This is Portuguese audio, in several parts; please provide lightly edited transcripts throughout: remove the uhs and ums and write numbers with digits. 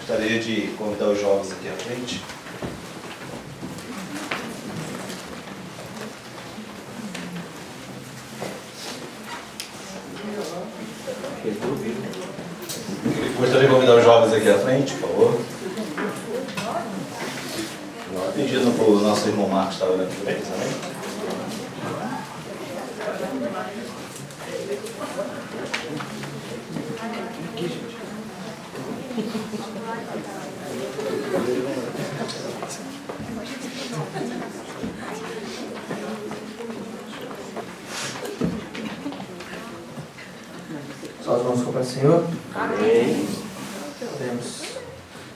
Gostaria de convidar os jovens aqui à frente. Gostaria de convidar os jovens aqui à frente, por favor. Pedindo para o nosso irmão Marcos estar olhando por eles também. Só as mãos para o Senhor. Amém. Podemos.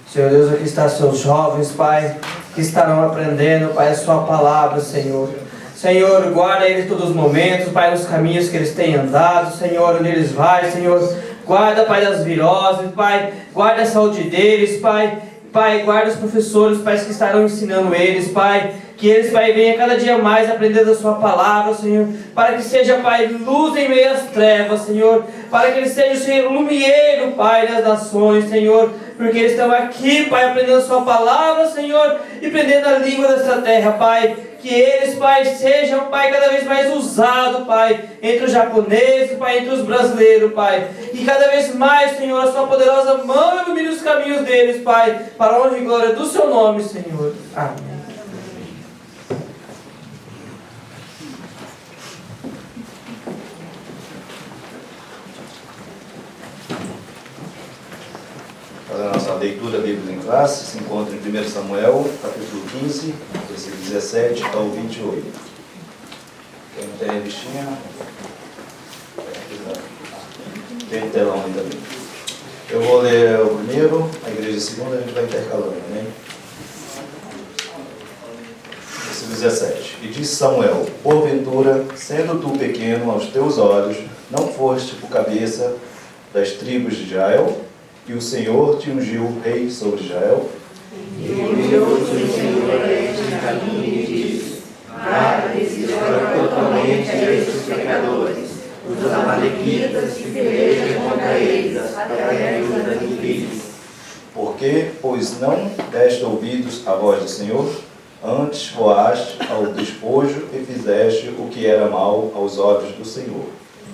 Senhor Deus, aqui estão seus jovens, Pai, que estarão aprendendo, Pai, a sua palavra, Senhor. Senhor, guarda eles todos os momentos, Pai, nos caminhos que eles têm andado, Senhor, onde eles vão, Senhor. Guarda, Pai, das viroses, Pai, guarda a saúde deles, Pai. Pai, guarda os professores, Pai, que estarão ensinando eles, Pai. Que eles, Pai, venham cada dia mais aprender da sua palavra, Senhor. Para que seja, Pai, luz em meio às trevas, Senhor. Para que eles sejam, Senhor, lumieiro, Pai, das nações, Senhor. Porque eles estão aqui, Pai, aprendendo a sua palavra, Senhor. E aprendendo a língua desta terra, Pai. Que eles, Pai, sejam, Pai, cada vez mais usados, Pai, entre os japoneses, Pai, entre os brasileiros, Pai. E cada vez mais, Senhor, a sua poderosa mão ilumine os caminhos deles, Pai, para a honra e glória do seu nome, Senhor. Amém. Fazendo a nossa leitura bíblica em classe, se encontra em 1 Samuel, capítulo 15, versículo 17 ao 28. Quem não tem revistinha? Tem telão aí também. Eu vou ler o primeiro, a igreja a segunda, a gente vai intercalando, né? Versículo 17. E disse Samuel: porventura, sendo tu pequeno aos teus olhos, não foste por cabeça das tribos de Israel? E o Senhor te ungiu rei sobre Israel? E enviou-te o Senhor a este caminho e disse: vai, destrói totalmente a estes pecadores, os amalequitas, e peleja contra eles até a ajuda de filhos. Por que, pois, não deste ouvidos à voz do Senhor? Antes voaste ao despojo e fizeste o que era mal aos olhos do Senhor.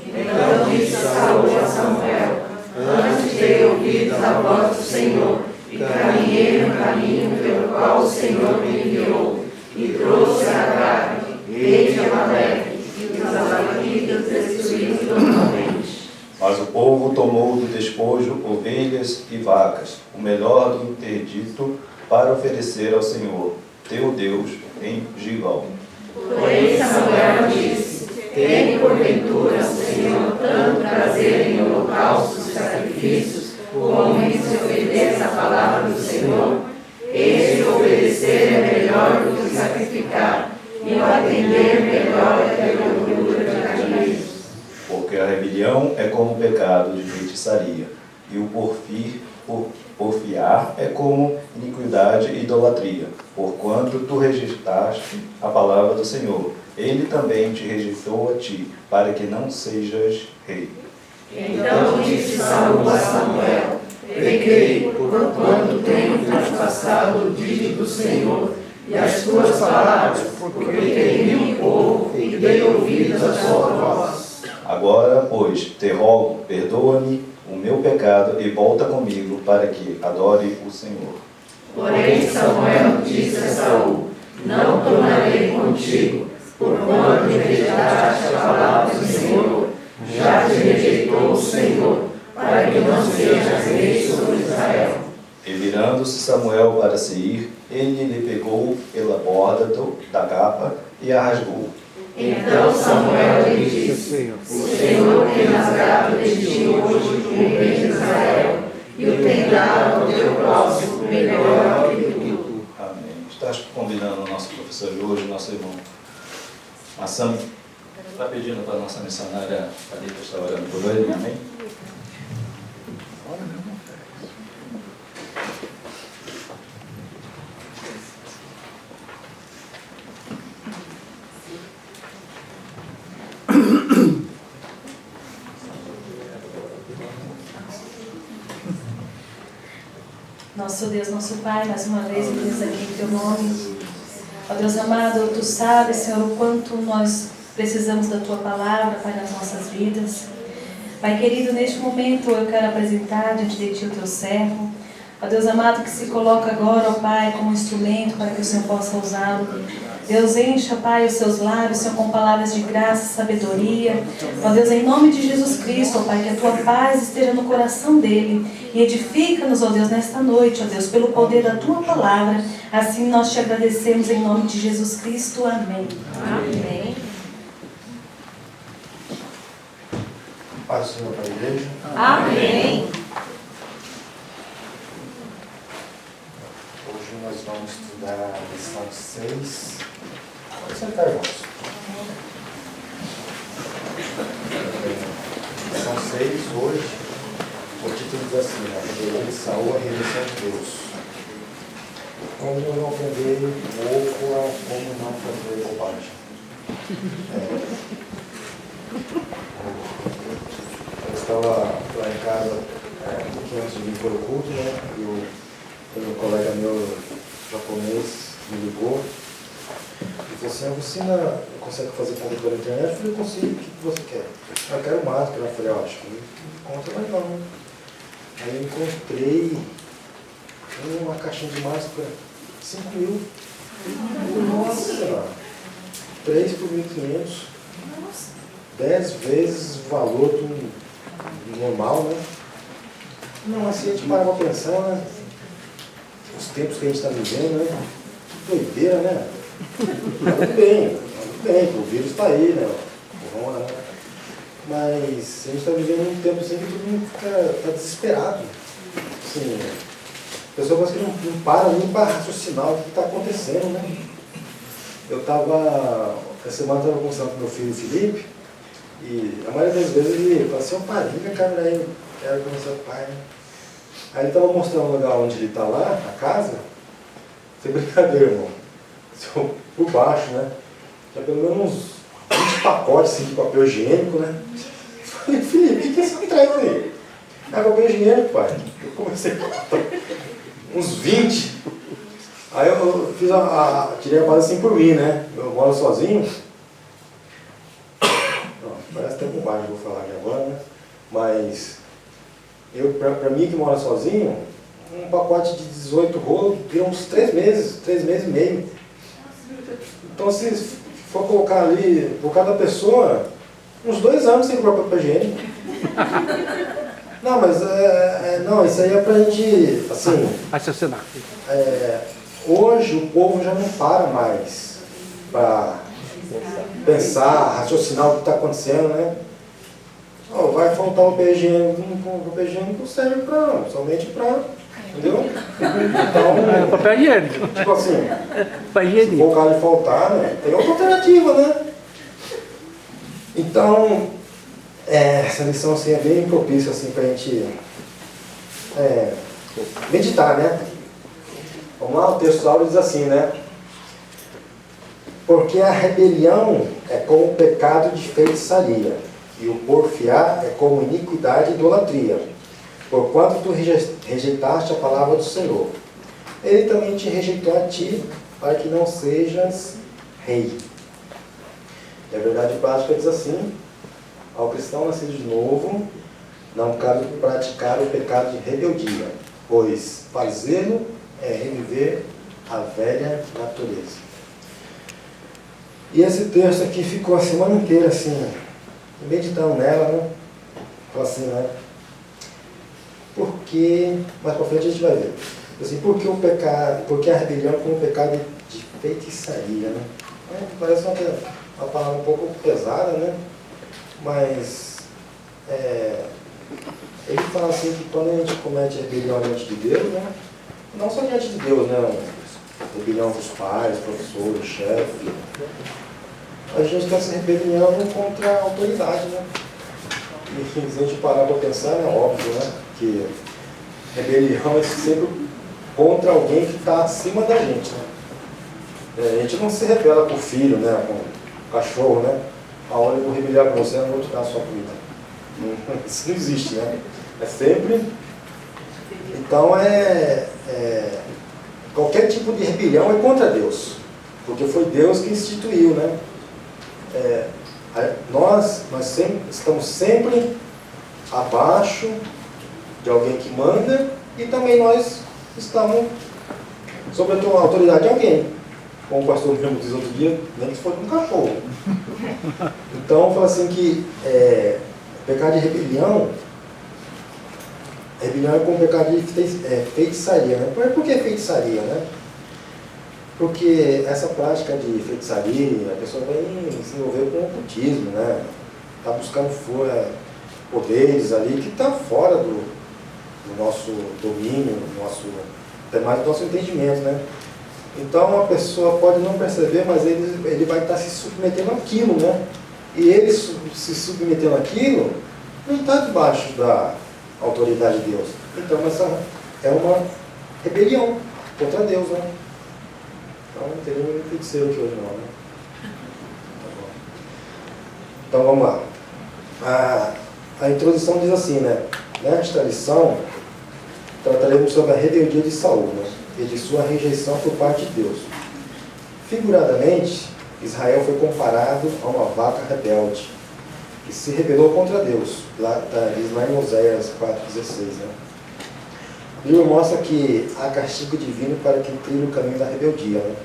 Então disse Saul a Samuel: antes dei ouvidos à voz do Senhor, e caminhei no caminho pelo qual o Senhor me enviou, e trouxe a Agag, rei de Amaleque, e os amalequitas destruídos totalmente. Mas o povo tomou do despojo ovelhas e vacas, o melhor do interdito, para oferecer ao Senhor, teu Deus, em Gilgal. Porém Samuel disse: tem porventura o Senhor tanto prazer em holocaustos e sacrifícios, como em se obedeça a palavra do Senhor? Este obedecer é melhor do que sacrificar, e o atender melhor é que a gordura de caminhos. Porque a rebelião é como o pecado de feitiçaria, e o porfiar é como iniquidade e idolatria, porquanto tu rejeitaste a palavra do Senhor. Ele também te rejeitou a ti, para que não sejas rei. Então disse Saul a Samuel: pequei, porquanto tenho transpassado o dito do Senhor e as tuas palavras, porque temi o povo e dei ouvidos à sua voz. Agora, pois, te rogo, perdoa-me o meu pecado e volta comigo, para que adore o Senhor. Porém Samuel disse a Saul: não tornarei contigo, porquanto rejeitaste a palavra do Senhor. Já te rejeitou o Senhor, para que não sejas rei sobre Israel. E virando-se Samuel para se ir, ele lhe pegou pela borda da capa e a rasgou. Então Samuel lhe disse: o Senhor tem rasgado de ti hoje o rei de Israel, e o tem dado ao teu próximo melhor que tu. Amém. Estás convidando o nosso professor de hoje, nosso irmão Massami. Está pedindo para a nossa missionária Thalita estar orando por ele, amém? Nosso Deus, nosso Pai, mais uma vez estamos aqui em Teu nome. Ó Deus amado, Tu sabes, Senhor, o quanto nós precisamos da Tua palavra, Pai, nas nossas vidas. Pai querido, neste momento eu quero apresentar diante de Ti o Teu servo. Ó Deus amado, que se coloca agora, ó Pai, como instrumento para que o Senhor possa usá-lo. Deus, encha, Pai, os seus lábios, Senhor, com palavras de graça e sabedoria. Ó Deus, em nome de Jesus Cristo, ó Pai, que a Tua paz esteja no coração dele. E edifica-nos, ó Deus, nesta noite, ó Deus, pelo poder da Tua palavra. Assim nós Te agradecemos em nome de Jesus Cristo. Amém. Amém. Paz do Senhor para a igreja. Amém. Hoje nós vamos estudar a lição 6. Pode sentar, irmãos. Lição 6, hoje, o título diz assim, né? Rebelião de Saul, a redenção de Deus. Como não aprender pouco a como não fazer bobagem. Eu estava lá em casa, um pouquinho antes de vir para o culto, né? E um colega meu japonês me ligou e falou assim: você consegue fazer compra pela internet? Eu falei: eu consigo, o que você quer? Eu quero máscara. Eu falei: acho que conta vai não. Aí eu encontrei uma caixinha de máscara, 5.000. Nossa! 3 por 1.500. 10 vezes o valor do normal, né? Não, assim a gente para pensar, né? Os tempos que a gente está vivendo, né? Doideira, né? Tudo bem, o vírus está aí, né? Corona, né? Mas a gente está vivendo um tempo assim que todo mundo está desesperado. Assim, a pessoa parece que não para nem para raciocinar o que está acontecendo, né? Essa semana eu estava conversando com meu filho Felipe, e a maioria das vezes ele fala assim: ô pai, vem cá, eu quero conversar com o pai, né? Aí ele estava mostrando o lugar onde ele está lá, a casa, sem brincadeira, irmão. Por baixo, né? Tinha pelo menos uns 20 pacotes assim, de papel higiênico, né? Eu falei: Felipe, o que é isso que traz aí? É papel higiênico, pai. Eu comecei a contar uns 20. Aí eu tirei a base assim por mim, né? Eu moro sozinho. Não, parece até bobagem que eu vou falar aqui agora, né? Mas pra mim que mora sozinho, um pacote de 18 rolos deu uns 3 meses e meio. Então se for colocar ali, por cada pessoa, uns 2 anos sem comprar papel higiênico. Não, mas não, isso aí é pra gente, assim... Raciocinar. Hoje o povo já não para mais para pensar, raciocinar o que está acontecendo, né? Oh, vai faltar o papel higiênico, o papel higiênico serve somente para, entendeu? Então, Papel higiênico. tipo assim, Papel se higiênico. for o caso de faltar, né, tem outra alternativa, né? Então, essa lição assim, é bem propícia assim, para a gente meditar, né? Vamos lá, o texto áudio diz assim, né? Porque a rebelião é como o pecado de feitiçaria, e o porfiar é como iniquidade e idolatria, porquanto tu rejeitaste a palavra do Senhor. Ele também te rejeitou a ti, para que não sejas rei. E a verdade prática diz assim: ao cristão nascido de novo, não cabe praticar o pecado de rebeldia, pois fazê-lo é reviver a velha natureza. E esse texto aqui ficou a semana inteira assim, meditando nela, né? Falou assim, né? Porque, mais para frente a gente vai ver. Assim, porque a rebelião é como um pecado de feitiçaria, né? Parece uma palavra um pouco pesada, né? Mas ele fala assim que quando a gente comete rebelião diante de Deus, né? Não só diante de Deus, né? Rebelião dos pais, professores, chefe. A gente está se rebeliando contra a autoridade, né? E se a gente parar para pensar, é óbvio, né? Que rebelião é sempre contra alguém que está acima da gente, né? A gente não se rebela com o filho, né? Com o cachorro, né? A hora eu vou rebeliar com você, eu não vou te dar a sua comida. Isso não existe, né? É sempre... Então, qualquer tipo de rebelião é contra Deus, porque foi Deus que instituiu, né? Nós estamos sempre abaixo de alguém que manda, e também nós estamos sob a autoridade de alguém. Como o pastor mesmo diz outro dia, nem que for um cachorro. Então, fala assim que pecado de rebelião é como pecado de feitiçaria, né? Por que feitiçaria, né? Porque essa prática de feitiçaria, a pessoa vai se envolver com o ocultismo, né? Está buscando poderes ali que está fora do nosso domínio, até mais do nosso entendimento, né? Então a pessoa pode não perceber, mas ele vai estar se submetendo àquilo, né? E ele se submetendo àquilo, não está debaixo da autoridade de Deus. Então essa é uma rebelião contra Deus, né? Então não tem nenhum feiticeiro aqui hoje não, né? Tá bom. Então vamos lá. A introdução diz assim, né? Nesta lição trataremos sobre a rebeldia de Saul, né? E de sua rejeição por parte de Deus. Figuradamente, Israel foi comparado a uma vaca rebelde, que se rebelou contra Deus. Diz lá em Oséias 4,16. Né? A Bíblia mostra que há castigo divino para quem trilha o caminho da rebeldia. Né?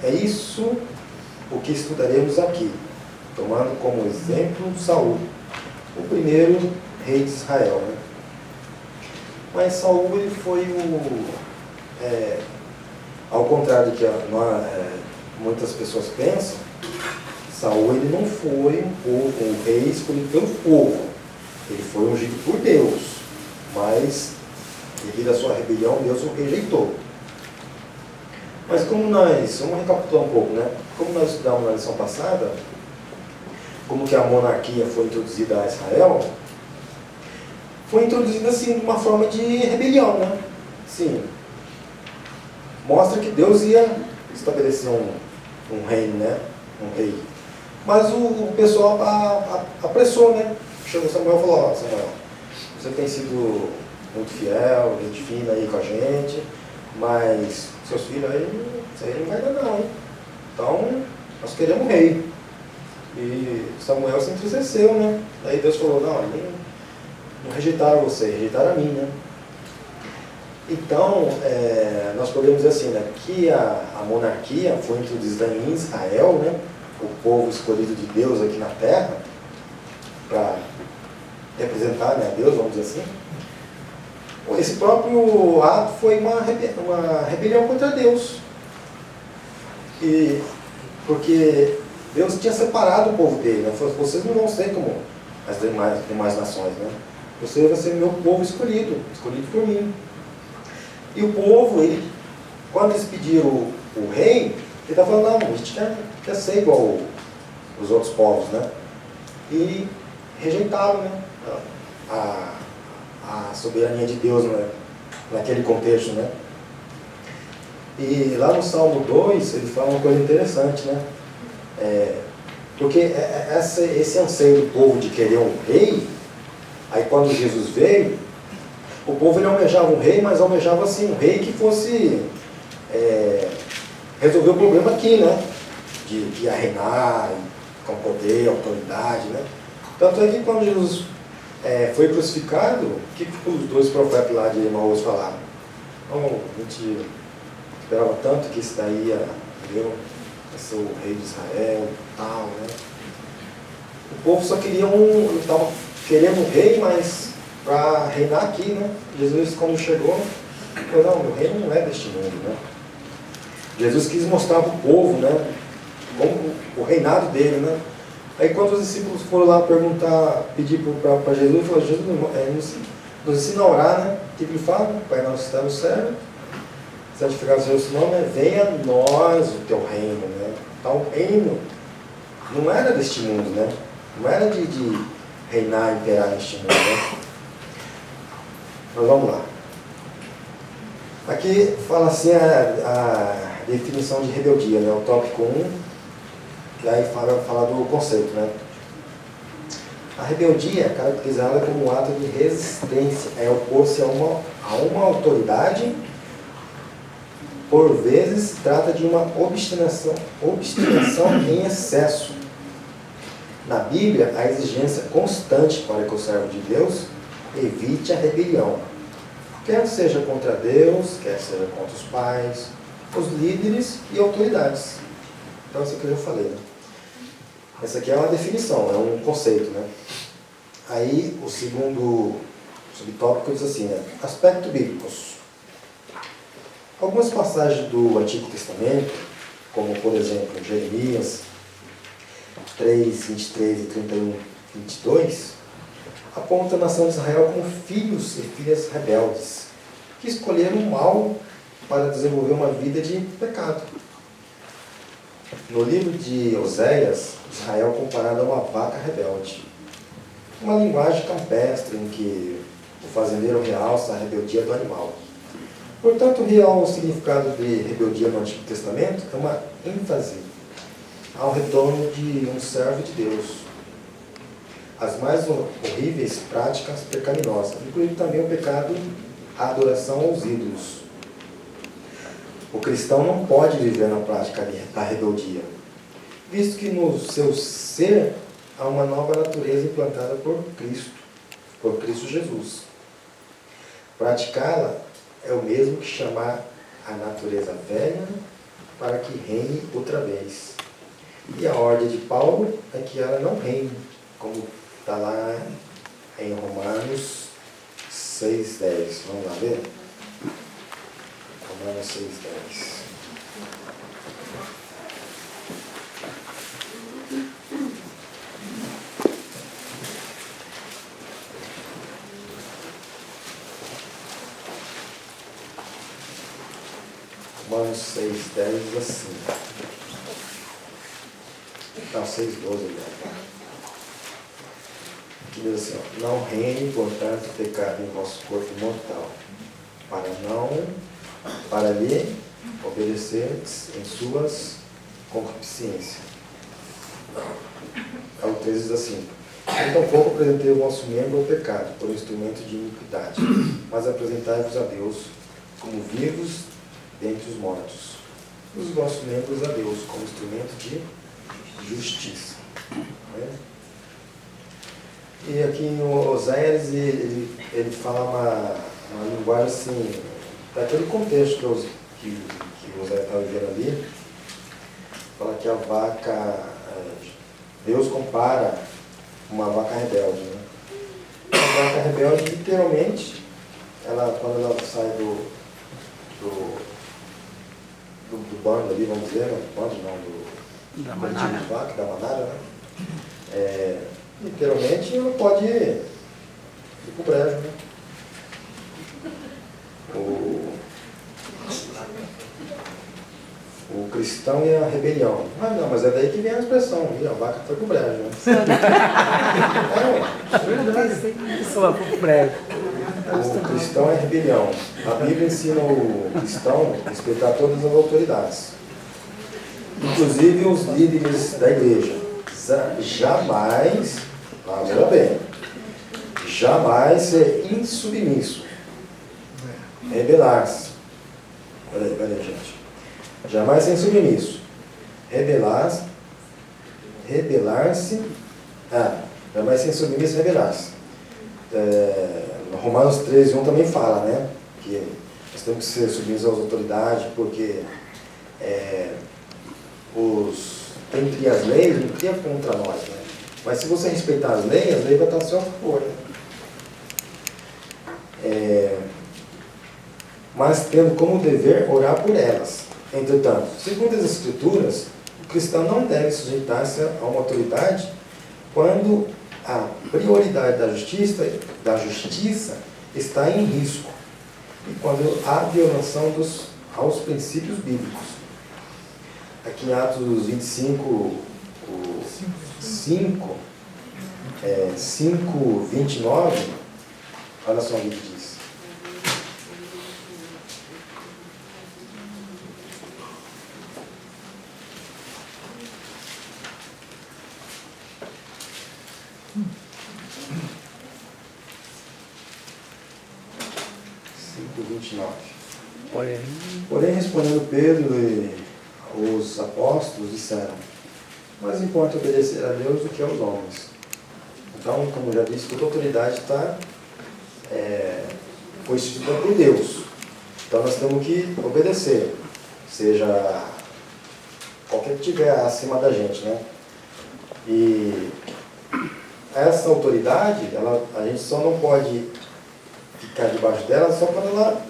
É isso o que estudaremos aqui, tomando como exemplo Saul, o primeiro rei de Israel. Né? Mas Saul ele foi ao contrário do que muitas pessoas pensam, Saul ele não foi um rei escolhido pelo povo, ele foi ungido por Deus, mas devido à sua rebelião Deus o rejeitou. Mas vamos recapitular um pouco, né? Como nós estudamos na lição passada, como que a monarquia foi introduzida a Israel, foi introduzida assim de uma forma de rebelião, né? Sim. Mostra que Deus ia estabelecer um reino, né? Um rei. Mas o pessoal apressou, né? Chegou Samuel e falou: ó, Samuel, você tem sido muito fiel, gente fina aí com a gente, mas seus filhos aí, isso aí não vai dar não, hein? Então, nós queremos um rei. E Samuel se entristeceu, né? Aí Deus falou: não rejeitaram você, rejeitaram a mim, né? Então, nós podemos dizer assim, né, que a monarquia foi introduzida em Israel, né, o povo escolhido de Deus aqui na terra, para representar, né, Deus, vamos dizer assim. Esse próprio ato foi uma rebelião contra Deus. Porque Deus tinha separado o povo dele, né? Falou: vocês não vão ser como as demais nações, né? Você vai ser meu povo escolhido por mim. E o povo, quando eles pediram o rei, ele está falando: não, a gente quer ser igual os outros povos, né? E rejeitaram, né, a soberania de Deus, né, naquele contexto, né? E lá no Salmo 2, ele fala uma coisa interessante, né? Porque esse anseio do povo de querer um rei, aí quando Jesus veio, o povo ele almejava um rei, mas almejava assim, um rei que fosse resolver o problema aqui, né? De ia reinar com poder, autoridade, né? Tanto é que quando Jesus foi crucificado, o que os dois profetas lá de Emaús falaram? Não, a gente esperava tanto que esse daí ia ser o rei de Israel e tal, né? O povo só queria estava querendo um rei, mas para reinar aqui, né? Jesus, quando chegou, falou: não, meu reino não é deste mundo, né? Jesus quis mostrar para o povo, né, como o reinado dele, né? Aí quando os discípulos foram lá pedir para Jesus, ele falou: Jesus, nos ensina a orar, né? O que ele fala? Pai nosso que está no céu, santificado seja o seu nome, venha a nós o teu reino, né? Então o reino não era deste mundo, né? Não era de reinar, imperar neste mundo, né? Mas vamos lá. Aqui fala assim a definição de rebeldia, né? O tópico 1, que aí fala do conceito, né? A rebeldia é caracterizada como um ato de resistência, é opor-se a uma autoridade. Por vezes, se trata de uma obstinação em excesso. Na Bíblia, a exigência constante para que o servo de Deus evite a rebelião, quer seja contra Deus, quer seja contra os pais, os líderes e autoridades. Então, isso aqui eu já falei, né? Essa aqui é uma definição, é um conceito, né? Aí, o segundo subtópico diz assim, né? Aspecto bíblicos. Algumas passagens do Antigo Testamento, como, por exemplo, Jeremias 3, 23 e 31, 22, apontam a nação de Israel como filhos e filhas rebeldes, que escolheram o mal para desenvolver uma vida de pecado. No livro de Oséias, Israel é comparado a uma vaca rebelde. Uma linguagem campestre em que o fazendeiro realça a rebeldia do animal. Portanto, o real significado de rebeldia no Antigo Testamento é uma ênfase ao retorno de um servo de Deus. As mais horríveis práticas pecaminosas, incluindo também o pecado, a adoração aos ídolos. O cristão não pode viver na prática da rebeldia, visto que no seu ser há uma nova natureza implantada por Cristo Jesus. Praticá-la é o mesmo que chamar a natureza velha para que reine outra vez. E a ordem de Paulo é que ela não reine, como está lá em Romanos 6,10. Vamos lá ver? Romanos 6,10. Romanos 6,10 diz assim. Não, 6,12. Que diz assim, ó, não reine, portanto, o pecado em vosso corpo mortal, para lhe obedecer em suas concupiscências. O 13 diz assim, então pouco apresentei o vosso membro ao pecado, por instrumento de iniquidade, mas apresentai-vos a Deus como vivos dentre os mortos, e os vossos membros a Deus como instrumento de justiça. E aqui no Oséias ele fala uma linguagem assim, daquele contexto que o Oséias está vivendo ali, fala que a vaca, Deus compara uma vaca rebelde. Né? A vaca rebelde, literalmente, quando ela sai do bando ali, vamos dizer, do bando não, da manada, da manada, né? Literalmente ela pode ir pro brejo, né? O cristão e a rebelião. Ah, não, mas é daí que vem a expressão, a vaca foi pro brejo, né? O cristão é a rebelião. A Bíblia ensina o cristão a respeitar todas as autoridades, inclusive os líderes da igreja. Jamais, veja bem, jamais ser insubmisso, rebelar-se. Peraí, gente. Jamais ser insubmisso, rebelar-se, jamais ser insubmisso, rebelar-se. Romanos 13:1 também fala, né, que nós temos que ser submissos às autoridades, porque entre as leis não cria contra nós, né? Mas se você respeitar as leis vai estar a seu favor, né? Mas tendo como dever orar por elas. Entretanto, segundo as Escrituras, o cristão não deve sujeitar-se a uma autoridade quando a prioridade da justiça está em risco e quando há violação aos princípios bíblicos. Aqui em Atos 25, 5:29, olha só o que diz. 29. Porém, respondendo Pedro e os apóstolos, disseram: mais importa obedecer a Deus do que aos homens. Então, como já disse, toda autoridade foi instituída por Deus. Então nós temos que obedecer, seja qualquer que estiver acima da gente, né? E essa autoridade, a gente só não pode ficar debaixo dela só quando ela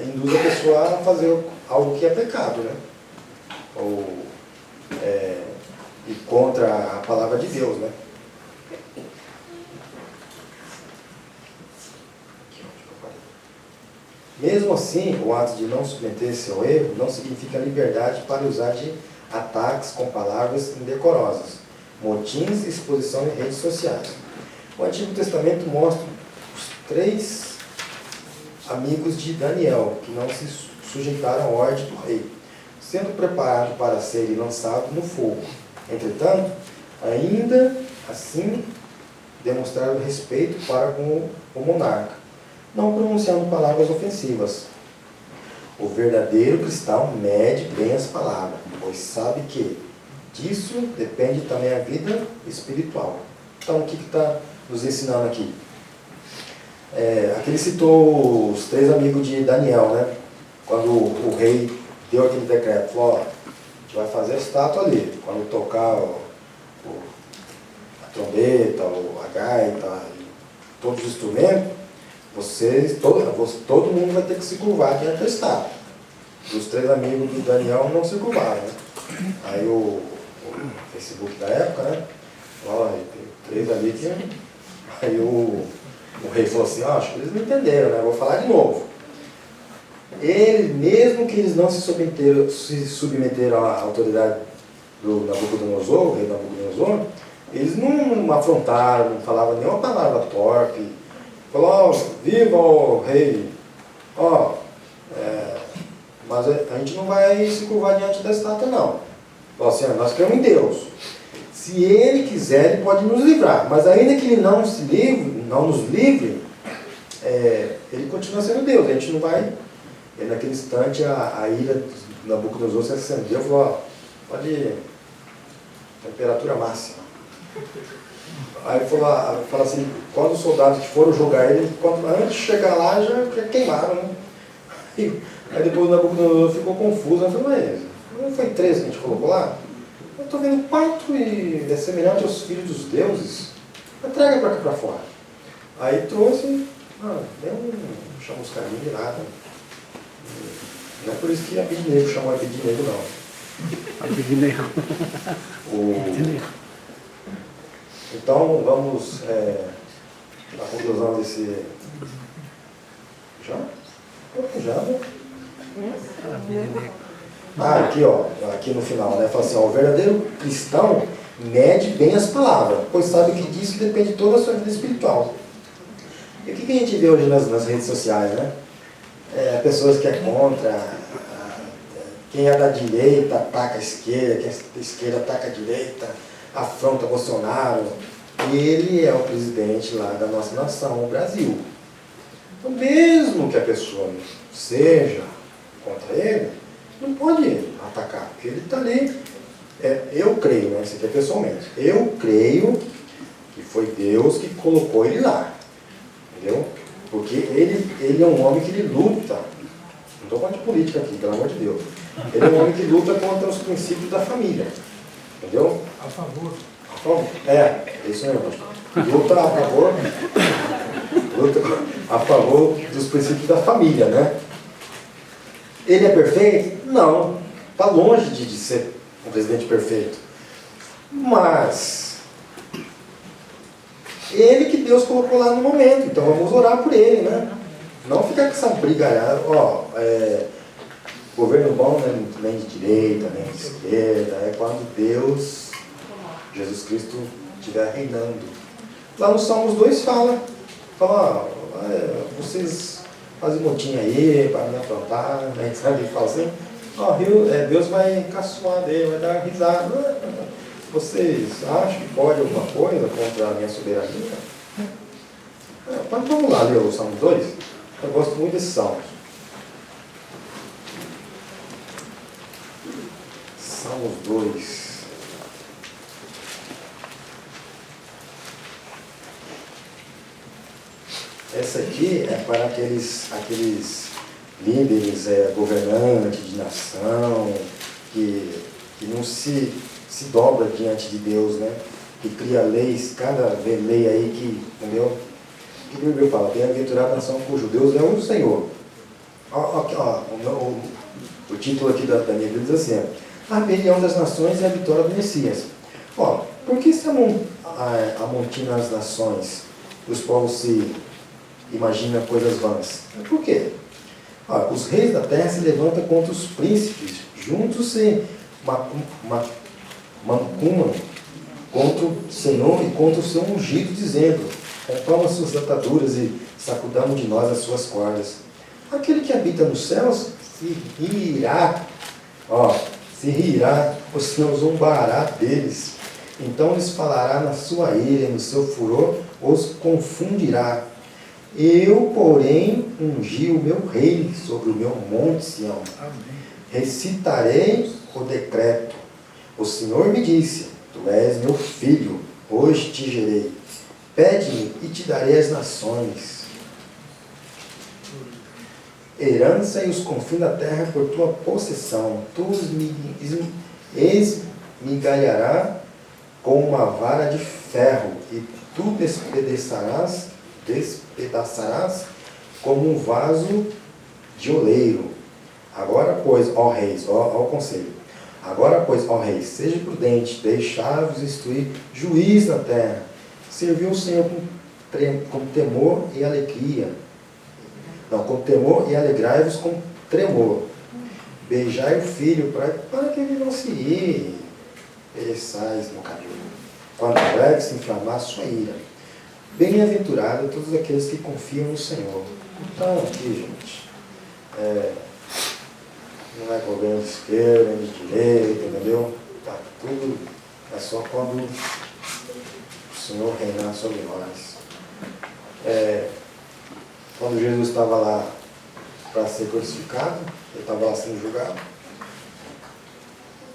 induz a pessoa a fazer algo que é pecado, né? Ou e contra a palavra de Deus, né? Mesmo assim, o ato de não submeter-se ao erro não significa liberdade para usar de ataques com palavras indecorosas, motins e exposição em redes sociais. O Antigo Testamento mostra os 3 amigos de Daniel, que não se sujeitaram à ordem do rei, sendo preparados para serem lançados no fogo. Entretanto, ainda assim demonstraram respeito para com o monarca, não pronunciando palavras ofensivas. O verdadeiro cristão mede bem as palavras, pois sabe que disso depende também a vida espiritual. Então, o que está nos ensinando aqui? Aqui ele citou os 3 amigos de Daniel, né? Quando o rei deu aquele decreto, falou: ó, a gente vai fazer a estátua ali. Quando tocar a trombeta, a gaita, todos os instrumentos, todo mundo vai ter que se curvar diante da estátua. Os 3 amigos do Daniel não se curvaram, né? Aí o Facebook da época, né? Ó, tem 3 ali que... Aí o rei falou assim: acho que eles não entenderam, né? Vou falar de novo. Mesmo que eles não se submeteram à autoridade do Nabucodonosor, o rei Nabucodonosor, eles não afrontaram, não falavam nenhuma palavra torpe. Falou: ó, viva o rei, ó, mas a gente não vai se curvar diante da estátua, não. Falou assim: nós cremos em Deus. Se Ele quiser, Ele pode nos livrar. Mas ainda que Ele não nos livre, Ele continua sendo Deus. A gente não vai... E naquele instante a ira do Nabucodonosor se acendeu e falou: ó, pode... temperatura máxima. Aí fala assim, quando os soldados que foram jogar ele, antes de chegar lá, já queimaram, né? Aí depois o Nabucodonosor ficou confuso, falou: mas não foi 13 que a gente colocou lá? Eu estou vendo 4 e é semelhante aos filhos dos deuses. Traga para cá para fora. Aí trouxe, chamou os carinhos de nada. Não é por isso que Abednego chamou Abednego, não. Abednego. Então, vamos à conclusão desse... Já? Já, né? Aqui, ó, aqui no final, né? Fala assim: ó, o verdadeiro cristão mede bem as palavras, pois sabe que disso depende toda a sua vida espiritual. E o que a gente vê hoje nas redes sociais, né? Pessoas que é contra, quem é da direita ataca a esquerda, quem é da esquerda ataca a direita, afronta Bolsonaro. E ele é o presidente lá da nossa nação, o Brasil. Então, mesmo que a pessoa seja contra ele, não pode atacar, porque ele está ali. Eu creio, né? Isso aqui é pessoalmente. Eu creio que foi Deus que colocou ele lá. Entendeu? Porque ele é um homem que ele luta. Não estou falando de política aqui, pelo amor de Deus. Ele é um homem que luta contra os princípios da família. Entendeu? A favor. Isso mesmo. Luta a favor dos princípios da família, né? Ele é perfeito? Não. Está longe de ser um presidente perfeito. Mas ele que Deus colocou lá no momento. Então vamos orar por ele, né? Não ficar com essa brigalhada. Governo bom não é nem de direita, nem de esquerda. É quando Deus, Jesus Cristo, estiver reinando. Lá no Salmos 2 fala, vocês fazem motim aí para me afrontar, né? Sabe? Ele fala assim: Deus vai caçoar dele, vai dar risada. Vocês acham que pode alguma coisa contra a minha soberania? Mas vamos lá ler o Salmo 2. Eu gosto muito desse salmo. Salmos 2. Essa aqui é para aqueles líderes, governantes de nação, que não se dobra diante de Deus, né? Que cria leis, cada lei aí que, entendeu? O que a Bíblia fala? Bem-aventurada a nação cujo Deus é o Senhor. O título aqui da minha Bíblia diz assim: a rebelião das nações e a vitória do Messias. Por que se amontina as nações? Os povos se imaginam coisas vãs. Por quê? Os reis da terra se levantam contra os príncipes, juntos se mancumam contra o Senhor e contra o seu ungido, dizendo: rompamos suas ataduras e sacudamos de nós as suas cordas. Aquele que habita nos céus se rirá, o Senhor zombará deles. Então lhes falará na sua ira, no seu furor os confundirá. Eu, porém, ungi o meu rei sobre o meu monte Sião. Recitarei o decreto. O Senhor me disse: tu és meu filho, hoje te gerei. Pede-me e te darei as nações. Herança e os confins da terra por tua possessão. Tu os esmigalharás com uma vara de ferro, e tu despedaçarás como um vaso de oleiro. Agora, pois, ó reis, ó conselho. Agora, pois, ó reis, seja prudente, deixai-vos instruir juiz na terra. Serviu o Senhor com temor e alegria. Não, com temor e alegrai-vos com tremor. Beijai o filho para que ele não se ire. Pereçais no caminho, quando breve se inflamar sua ira. Bem-aventurado todos aqueles que confiam no Senhor. Então, aqui, gente, não é governo de esquerda, nem de direita, entendeu? Tá tudo, é só quando o Senhor reinar sobre nós. Quando Jesus estava lá para ser crucificado, ele estava lá sendo julgado,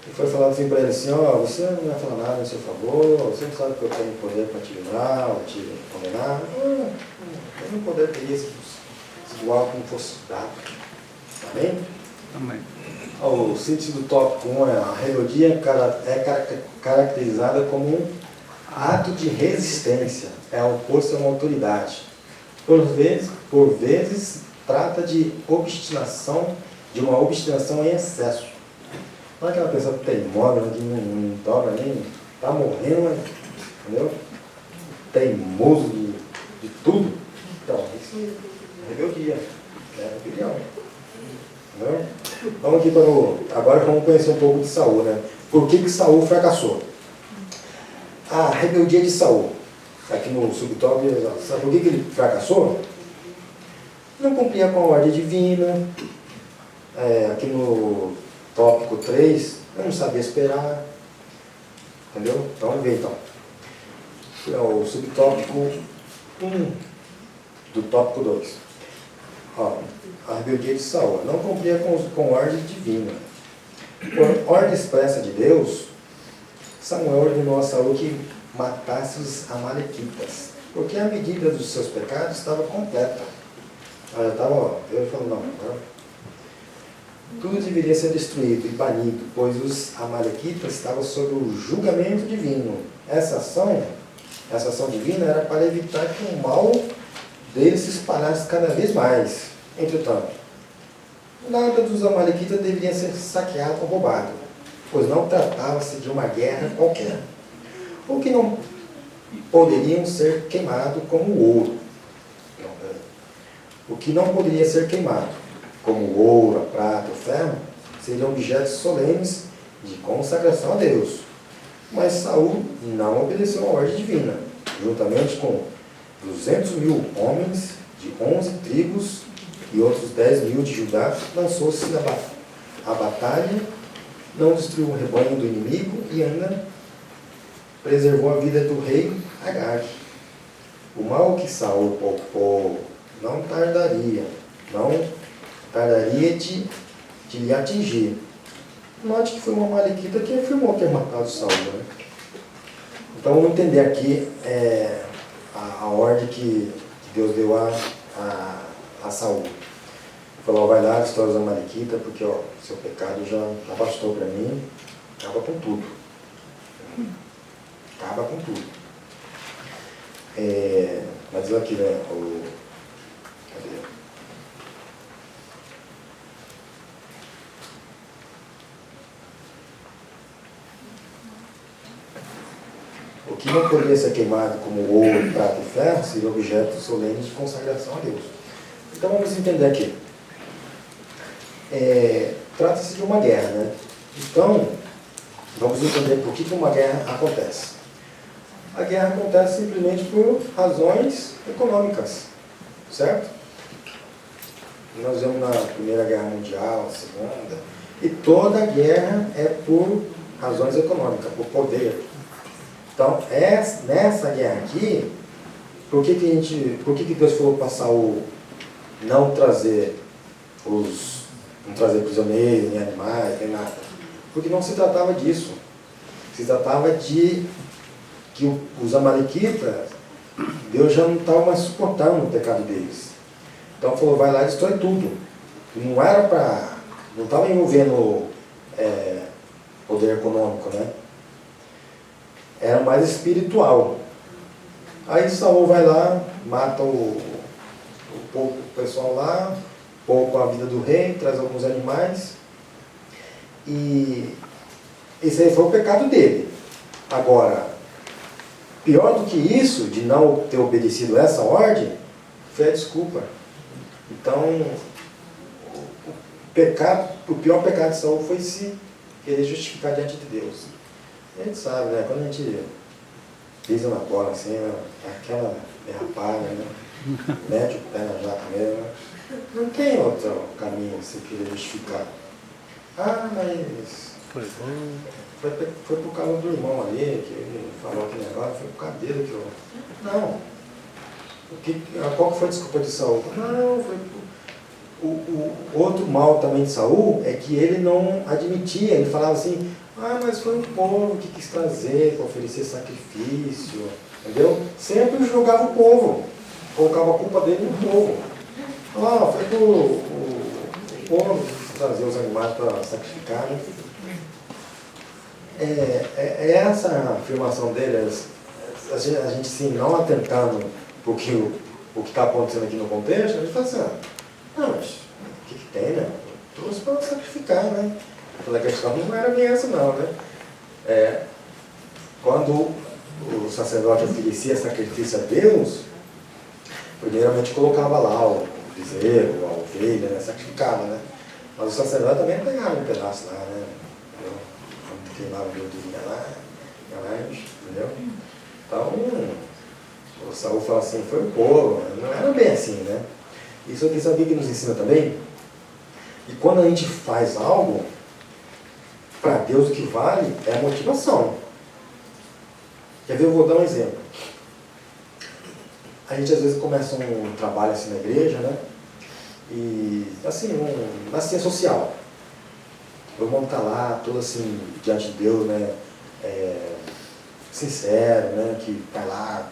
e foi falado assim para ele assim: você não vai falar nada em seu favor, você não sabe que eu tenho poder para te livrar ou te condenar. Nenhum poder teria se igual como fosse dado. Amém? Amém. O sentido tópico 1 é: a rebeldia é caracterizada como um ato de resistência, é oposto a uma autoridade. Por vezes trata de obstinação, de uma obstinação em excesso. Não é aquela pessoa teimosa, que não dobra nem, está morrendo, mas, entendeu? Teimoso de tudo. Então, isso é rebeldia, é rebelião. Entendeu? Vamos aqui agora vamos conhecer um pouco de Saul, né? Por que Saul fracassou? A rebeldia de Saul. Aqui no subtópico, sabe por que ele fracassou? Não cumpria com a ordem divina. Aqui no tópico 3, eu não sabia esperar. Entendeu? Então vamos ver então. O subtópico 1 do tópico 2. A rebeldia de Saul. Não cumpria com a ordem divina. Por ordem expressa de Deus, Samuel ordenou a Saul que matasse os amalequitas, porque a medida dos seus pecados estava completa. Ela estava, Deus falou: não, tudo deveria ser destruído e banido, pois os amalequitas estavam sob o julgamento divino. Essa ação divina era para evitar que o mal deles se espalhasse cada vez mais. Entretanto, nada dos amalequitas deveria ser saqueado ou roubado, pois não tratava-se de uma guerra qualquer. O que não poderiam ser queimado como ouro. O que não poderia ser queimado, como o ouro, a prata, o ferro, seriam objetos solenes de consagração a Deus. Mas Saul não obedeceu a ordem divina. Juntamente com 200.000 homens de 11 tribos e outros 10.000 de Judá, lançou-se à batalha, não destruiu o rebanho do inimigo e ainda preservou a vida do rei Agag. O mal que Saul poupou não tardaria não tardaria de lhe atingir. Note que foi uma Amalequita que afirmou ter matado Saul, né? Então vamos entender aqui a ordem que Deus deu a Saul. Ele falou, vai lá, destrói os Amalequitas, porque ó, seu pecado já bastou para mim, acaba com tudo. Acaba com tudo. Mas aqui, né, cadê? O que não poderia ser queimado como ouro, prata e ferro seria objeto solene de consagração a Deus. Então vamos entender aqui. Trata-se de uma guerra, né? Então, vamos entender por que uma guerra acontece. A guerra acontece simplesmente por razões econômicas, certo? Nós vemos na Primeira Guerra Mundial, a Segunda, e toda guerra é por razões econômicas, por poder. Então, nessa guerra aqui, por que Deus falou para Saul não trazer prisioneiros, nem animais, nem nada? Porque não se tratava disso. Se tratava de que os amalequitas, Deus já não estava mais suportando o pecado deles. Então falou, vai lá e destrói tudo. Não era para... Não estava envolvendo poder econômico, né? Era mais espiritual. Aí Saul vai lá, mata o pessoal lá, poupa a vida do rei, traz alguns animais. E esse aí foi o pecado dele. Agora, pior do que isso, de não ter obedecido essa ordem, foi a desculpa. Então, o pior pecado de Saul foi se querer justificar diante de Deus. A gente sabe, né? Quando a gente pisa na bola assim, aquela derrapada, né? Mete o pé na jaca mesmo. Não tem outro caminho se querer justificar. Ah, mas foi por causa do irmão ali, que ele falou aquele negócio, foi por causa dele que eu... Não. Qual que foi a desculpa de Saul? Não, foi o outro mal também de Saul é que ele não admitia, ele falava assim, mas foi o povo que quis trazer para oferecer sacrifício, entendeu? Sempre julgava o povo, colocava a culpa dele no povo. Foi o povo que quis trazer os animais para sacrificar, né? Essa afirmação dele, a gente sim, não atentando o que está acontecendo aqui no contexto, a gente fala assim, mas o que tem, né? Trouxe para sacrificar, né? A questão não era bem essa não, né? Quando o sacerdote oferecia sacrifício a Deus, primeiramente colocava lá o bezerro, a ovelha, né? Sacrificava, né? Mas o sacerdote também pegava um pedaço lá, né? Quando queimava a gordurinha lá, entendeu? Então, o Saul fala assim, foi o povo, não era bem assim, né? Isso aqui, sabe o que nos ensina também? E quando a gente faz algo, para Deus o que vale é a motivação. Quer ver? Eu vou dar um exemplo. A gente às vezes começa um trabalho assim na igreja, né? E assim, uma assistência social. O irmão está lá, todo assim, diante de Deus, né? Sincero, né? Que vai lá,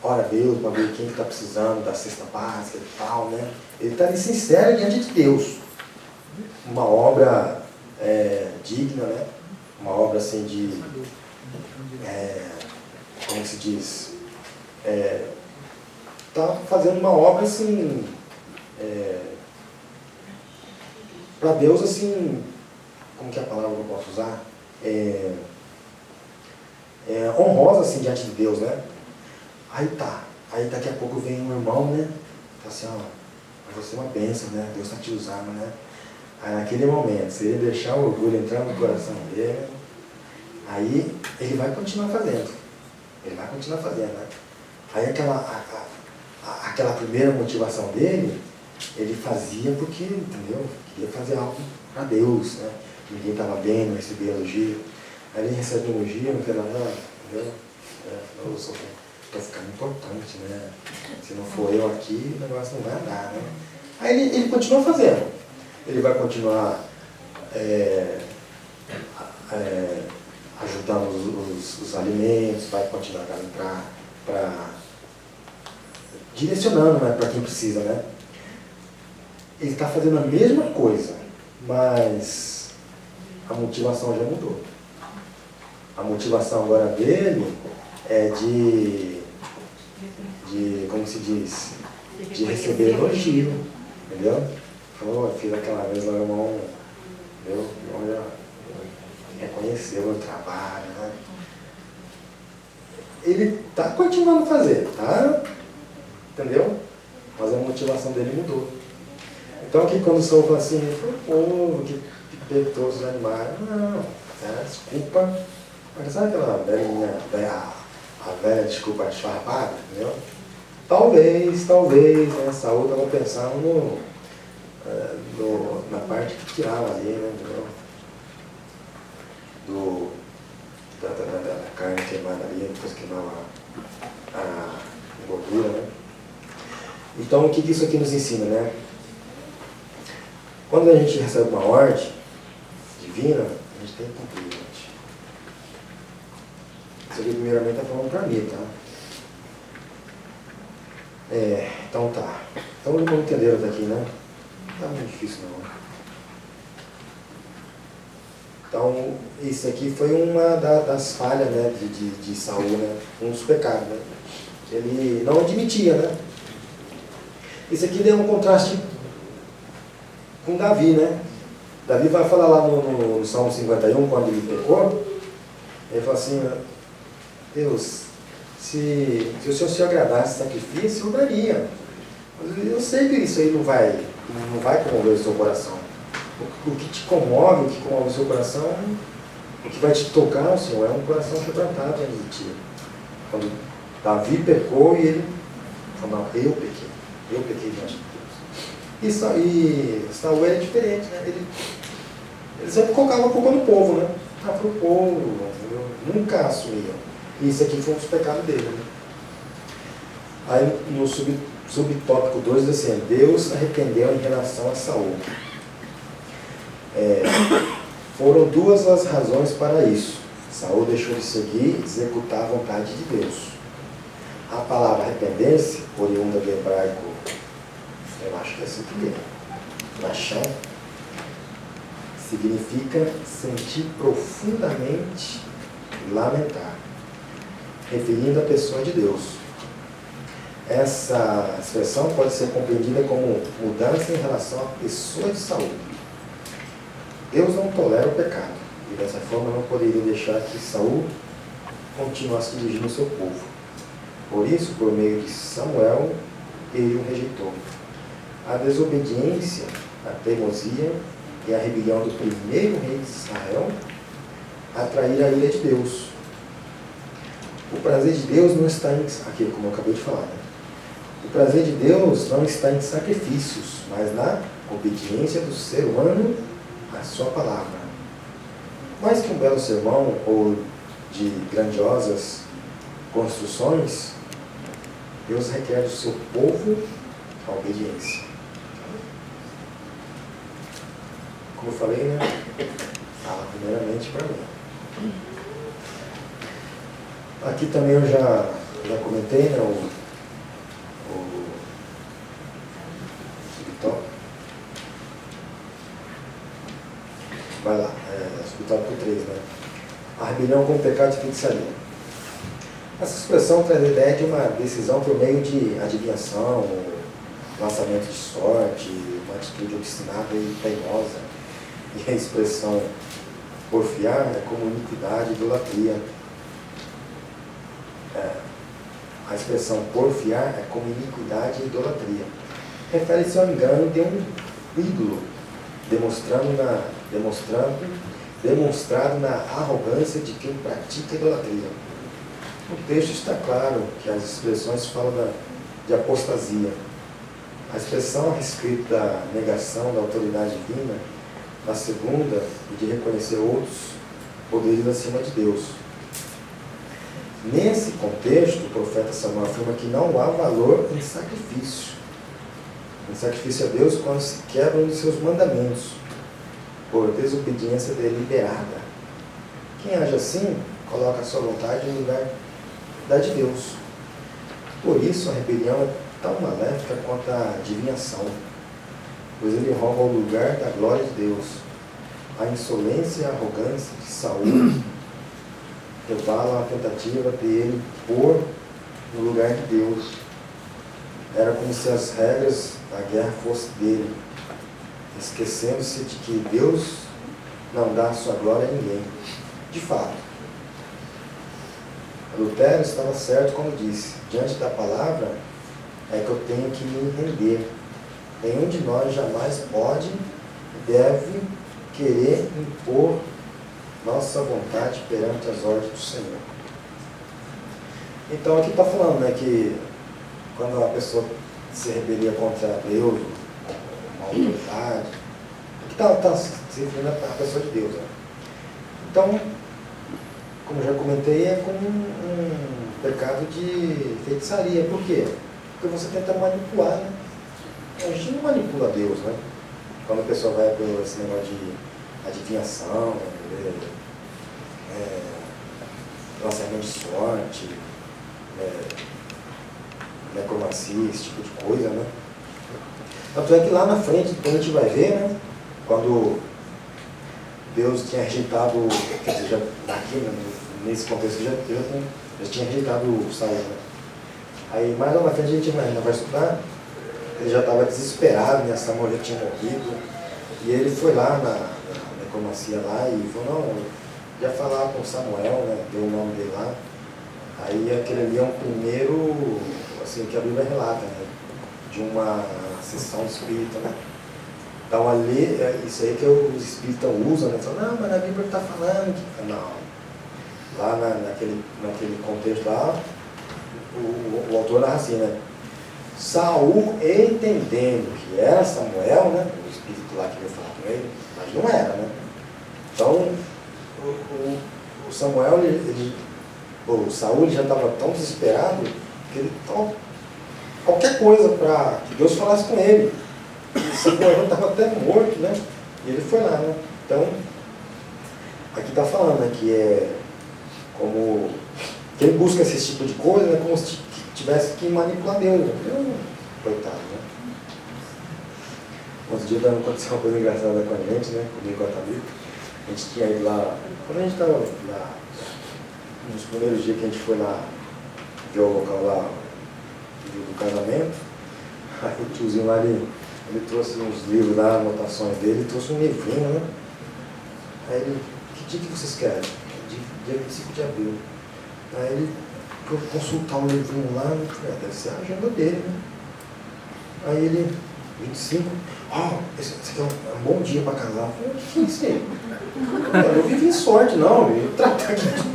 ora a Deus para ver quem está precisando da cesta básica e tal, né? Ele está ali sincero diante de Deus. Uma obra digna, né? Uma obra assim de... como se diz? Está fazendo uma obra assim... para Deus assim... Como que é a palavra que eu posso usar? Honrosa assim diante de Deus, né? Aí daqui a pouco vem um irmão, né? Tá assim, vai ser uma bênção, né? Deus está te usando, né? Aí naquele momento, se ele deixar o orgulho entrar no coração dele, aí ele vai continuar fazendo. Ele vai continuar fazendo, né? Aí aquela primeira motivação dele, ele fazia porque, entendeu? Queria fazer algo para Deus, né? Ninguém estava bem, não recebia elogio. Aí ele recebe elogio, não quer nada, entendeu? Eu sou bem. estou ficando importante, né? Se não for eu aqui, o negócio não vai andar, né? Aí ele continua fazendo. Ele vai continuar ajudando os alimentos, vai continuar para direcionando, né, para quem precisa, né? Ele está fazendo a mesma coisa, mas a motivação já mudou. A motivação agora dele é de como se diz, de receber elogio, entendeu? Falou, eu fiz aquela vez lá, irmão, entendeu? Olha, reconheceu o meu trabalho, né? Ele está continuando a fazer, tá? Entendeu? Mas a motivação dele mudou. Então aqui quando o Saul fala assim, foi o povo que peitou os animais. Não, desculpa. Mas sabe aquela a velha desculpa esfarrapada, entendeu? Talvez, né? Saul estava pensando na parte que tirava ali, né? Entendeu? Da carne queimada ali, depois queimava a gordura, né? Então, o que isso aqui nos ensina, né? Quando a gente recebe uma ordem divina, a gente tem que cumprir, gente. Isso aqui, primeiramente, está falando para mim, tá? Então tá. Então, vamos entender daqui, né? Não tá muito difícil, não. Então, isso aqui foi uma das falhas, né, de Saul, né? Um dos pecados, né? Ele não admitia, né? Isso aqui deu um contraste com Davi, né? Davi vai falar lá no Salmo 51, quando ele pecou, ele fala assim, Deus, se o Senhor se agradasse do sacrifício, eu daria. Mas eu sei que isso aí não vai comover o seu coração. O que te comove, o que comove o seu coração, o que vai te tocar, Senhor, é um coração quebrantado diante de ti. Quando Davi pecou e ele falou, não, eu pequei diante de Deus. E Saul era diferente, né? Ele sempre colocava a culpa no povo, né? Para o povo, entendeu? Nunca assumia. E isso aqui foi um dos pecados dele, né? Aí no subtópico 2 diz assim, Deus se arrependeu em relação a Saul. Foram duas as razões para isso. Saul deixou de seguir e executar a vontade de Deus. A palavra arrepender-se, oriunda do hebraico, eu acho que é assim que é, Lachão, significa sentir profundamente e lamentar, referindo a pessoa de Deus. Essa expressão pode ser compreendida como mudança em relação à pessoa de Saul. Deus não tolera o pecado, e dessa forma não poderia deixar que Saul continuasse dirigindo o seu povo. Por isso, por meio de Samuel, ele o rejeitou. A desobediência, a teimosia e a rebelião do primeiro rei de Israel atraíram a ira de Deus. O prazer de Deus não está em... Aqui, como eu acabei de falar, né? O prazer de Deus não está em sacrifícios, mas na obediência do ser humano à sua palavra. Mais que um belo sermão ou de grandiosas construções, Deus requer do seu povo a obediência. Como eu falei, né? Fala primeiramente para mim. Aqui também eu já comentei, né? O subtópico. Vai lá, subtópico 3, né? A rebelião com o pecado de feitiçaria. Essa expressão traz a ideia de uma decisão por meio de adivinhação, lançamento de sorte, uma atitude obstinada e teimosa. E a expressão porfiar é como iniquidade e idolatria. A expressão porfiar é como iniquidade e idolatria. Refere-se ao engano de um ídolo, demonstrado na arrogância de quem pratica idolatria. No texto está claro que as expressões falam de apostasia. A expressão a respeito da negação da autoridade divina, na segunda, e de reconhecer outros poderes acima de Deus. Nesse contexto, o profeta Samuel afirma que não há valor em sacrifício. Em sacrifício a Deus quando se quebra um de seus mandamentos, por desobediência deliberada. Quem age assim, coloca a sua vontade no lugar da de Deus. Por isso, a rebelião é tão maléfica quanto a adivinhação, pois ele rouba o lugar da glória de Deus. A insolência e a arrogância de Saul revelam a tentativa de ele pôr no lugar de Deus. Era como se as regras da guerra fossem dele, esquecendo-se de que Deus não dá a sua glória a ninguém. De fato, Lutero estava certo quando disse: diante da palavra é que eu tenho que me render. Nenhum de nós jamais pode e deve querer impor nossa vontade perante as ordens do Senhor. Então aqui está falando, né, que quando a pessoa se rebelia contra Deus, uma autoridade, aqui está se referindo à pessoa de Deus, né? Então, como já comentei, é como um pecado de feitiçaria. Por quê? Porque você tenta manipular, né? A gente não manipula Deus, né? Quando a pessoa vai por esse negócio de adivinhação, lançamento de sorte, necromancia, esse tipo de coisa, né? Tanto é que lá na frente, quando a gente vai ver, né? Quando Deus tinha rejeitado, quer dizer, já, aqui, né, nesse contexto, já tinha rejeitado o Saul, né? Aí mais lá na frente a gente ainda vai estudar, ele já estava desesperado, né? Samuel já tinha morrido, e ele foi lá na necromancia lá e falou: não, já falar com Samuel, né? Deu o nome dele lá. Aí aquele ali é um primeiro, assim, que a Bíblia relata, né? De uma sessão espírita, né? Então ali, isso aí que os espíritas usam, né? Falam: não, mas a Bíblia está falando que... Não. Lá naquele contexto lá, o autor narra assim, né? Saul, entendendo que era Samuel, né? O espírito lá que veio falar com ele, mas não era, né? Então, o Samuel, o Saul já estava tão desesperado que ele qualquer coisa para que Deus falasse com ele. O Samuel estava até morto, né? E ele foi lá, né? Então, aqui está falando, né, que é como que ele busca esse tipo de coisa, né, como se tivesse que manipular Deus, né? Coitado, né? Outro dia aconteceu uma coisa engraçada com a gente, né? Comigo com a Thalita. A gente tinha ido lá, quando a gente estava lá, nos primeiros dias que a gente foi lá ver o local lá do casamento, aí o tiozinho lá, ele trouxe uns livros lá, anotações dele, trouxe um livrinho, né? Aí ele: que dia que vocês querem? Dia 25 de abril. Aí ele foi consultar o livrinho lá, né? Deve ser a agenda dele, né? Aí ele: 25, esse aqui é um bom dia para casar. Eu falei: o que é isso aí? Eu não vivi em sorte, não. Eu tratar aqui tudo.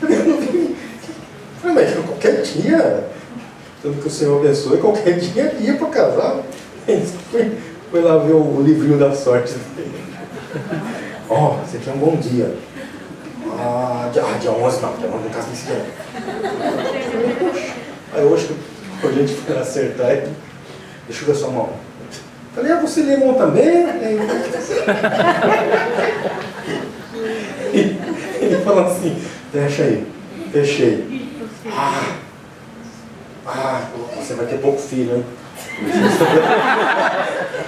Eu não vivi. Eu falei: mas qualquer dia, tanto que o Senhor abençoe, qualquer dia para casar. Foi lá ver o livrinho da sorte dele. Esse aqui é um bom dia. Dia 11 não, dia 11 não casa nesse dia. Aí hoje a gente foi acertar e deixa eu ver sua mão. Falei: você lê mão também? Ele falou assim: fecha aí, fechei. Você vai ter pouco filho, hein?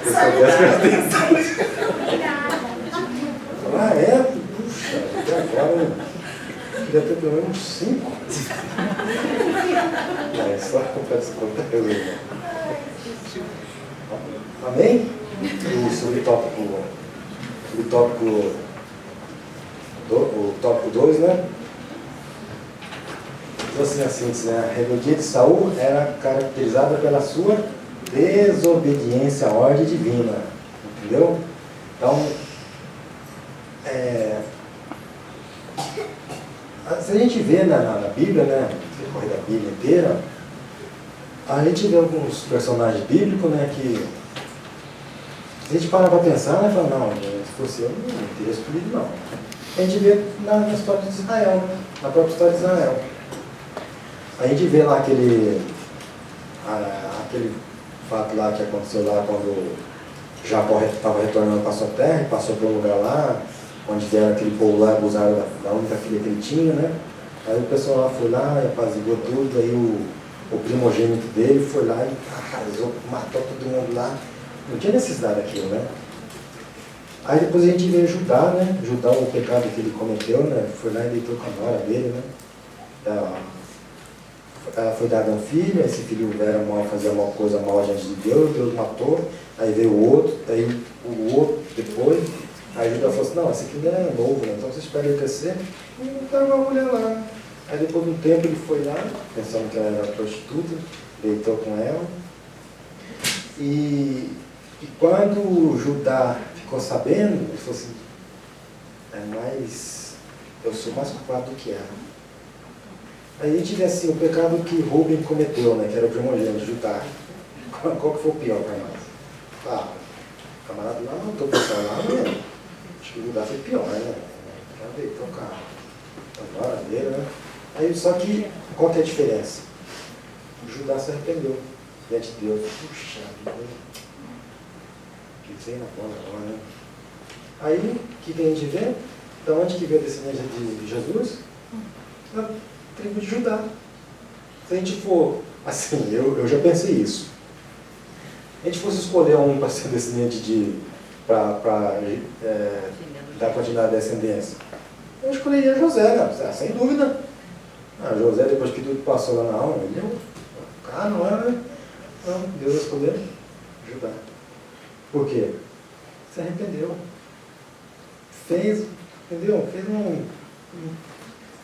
Eu só presta atenção. Puxa, até agora eu queria ter pelo menos 5. Só para descontar eu, irmão. Amém? Sobre o tópico 2, né? Então, assim, a síntese, né? A rebeldia de Saul era caracterizada pela sua desobediência à ordem divina. Entendeu? Então, se a gente vê na Bíblia, né? Se correr da Bíblia inteira, a gente vê alguns personagens bíblicos, né? Que Se a gente parar para pensar, né, fala, não, se fosse eu, não teria escolhido, não. A gente vê na história de Israel, né? Na própria história de Israel. A gente vê lá aquele fato lá que aconteceu lá quando Jacó estava retornando para a sua terra e passou por um lugar lá, onde deram aquele povo lá, abusaram da única filha que ele tinha, né? Aí o pessoal lá foi lá e apaziguou tudo, aí o primogênito dele foi lá e arrasou, matou todo mundo lá. Não tinha necessidade daquilo, né? Aí depois a gente vê Judá, né? Judá, o pecado que ele cometeu, né? Foi lá e deitou com a nora dele, né? Ela foi dada um filho, esse filho era mal, fazia uma coisa mal diante de Deus, Deus matou, aí veio o outro, aí o outro depois, aí Judá falou assim, não, esse aqui não é novo, né? Então você espera ele crescer, e estava uma mulher lá. Aí depois de um tempo ele foi lá, pensando que ela era prostituta, deitou com ela, e quando Judá ficou sabendo, ele falou assim, eu sou mais culpado do que ela. Aí a gente vê assim, o pecado que Rubem cometeu, né, que era o primogênito, Judá. Qual que foi o pior para nós? O camarada lá não estou pensando lá, né? Acho que o Judá foi pior, né? Já deitou com a nora dele, né? Aí, só que, qual que é a diferença? O Judá se arrependeu diante de Deus. Puxa vida, que vem na bola agora, né? Aí, o que a gente vê? Da onde que veio a descendência de Jesus? Da tribo de Judá. Se a gente for, assim, eu já pensei isso. Se a gente fosse escolher um para ser descendente para dar continuidade à descendência, eu escolheria José, né? Sem dúvida. José, depois que tudo passou lá na alma, ele não era, né? Não, Deus escolheu Judá. Por quê? Se arrependeu. Fez, entendeu?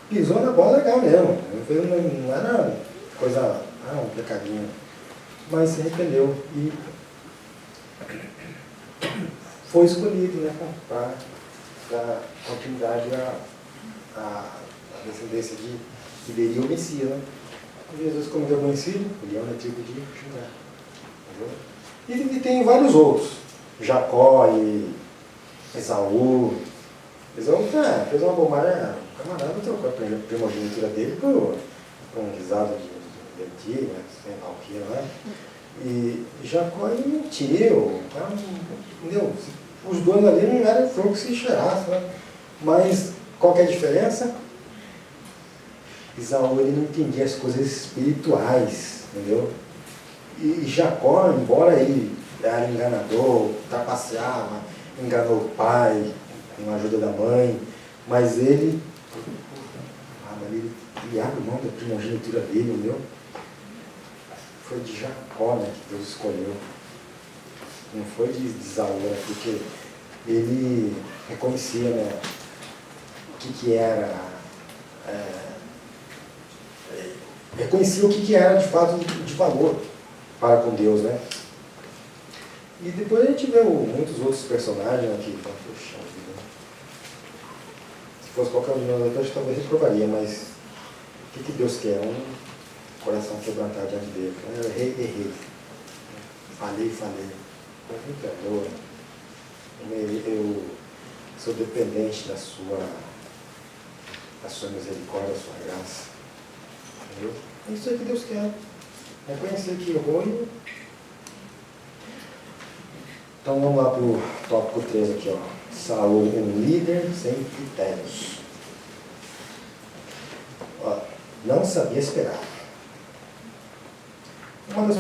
Pisou na bola legal mesmo. Não era coisa, um pecadinho. Mas se arrependeu. E foi escolhido, né? Para dar continuidade à descendência que veria o Messias, né? Jesus, como é conhecido, ele é da tribo de Judá. E tem vários outros. Jacó e Esaú. Esaú fez uma bobagem, o camarada trocou a primogenitura dele por um guisado de lentilha, sei lá o que, né? E Jacó ele mentiu, entendeu? Os dois ali não eram fogo que se cheirasse, né? Mas qual que é a diferença? Esaú ele não entendia as coisas espirituais, entendeu? E Jacó, embora ele era enganador, trapaceava, enganou o pai, com a ajuda da mãe, mas ele abre mão da primogenitura dele, entendeu? Foi de Jacó, né, que Deus escolheu. Não foi de Esaú, né, porque ele reconhecia, né, o que era... reconhecia o que era de fato de valor para com Deus, né? E depois a gente vê muitos outros personagens aqui. Poxa vida. Se fosse qualquer um de nós aqui, a gente talvez reprovaria, mas o que Deus quer? Um coração quebrantado diante dele. Eu errei. Falei. Mas me perdoa. Eu sou dependente da sua misericórdia, da sua graça. Entendeu? É isso aí que Deus quer. Reconhecer que errou e... Então vamos lá para o tópico 3 aqui, ó. Saul, um líder sem critérios. Ó, não sabia esperar. Uma das